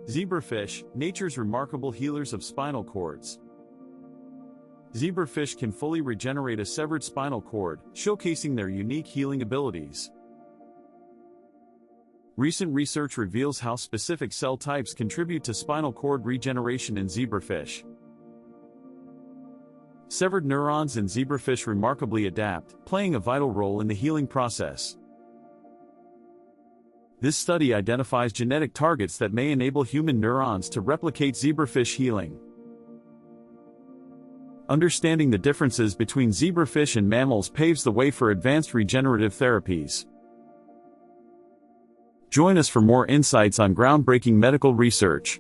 Zebrafish, nature's remarkable healers of spinal cords. Zebrafish can fully regenerate a severed spinal cord, showcasing their unique healing abilities. Recent research reveals how specific cell types contribute to spinal cord regeneration in zebrafish. Severed neurons in zebrafish remarkably adapt, playing a vital role in the healing process. This study identifies genetic targets that may enable human neurons to replicate zebrafish healing. Understanding the differences between zebrafish and mammals paves the way for advanced regenerative therapies. Join us for more insights on groundbreaking medical research.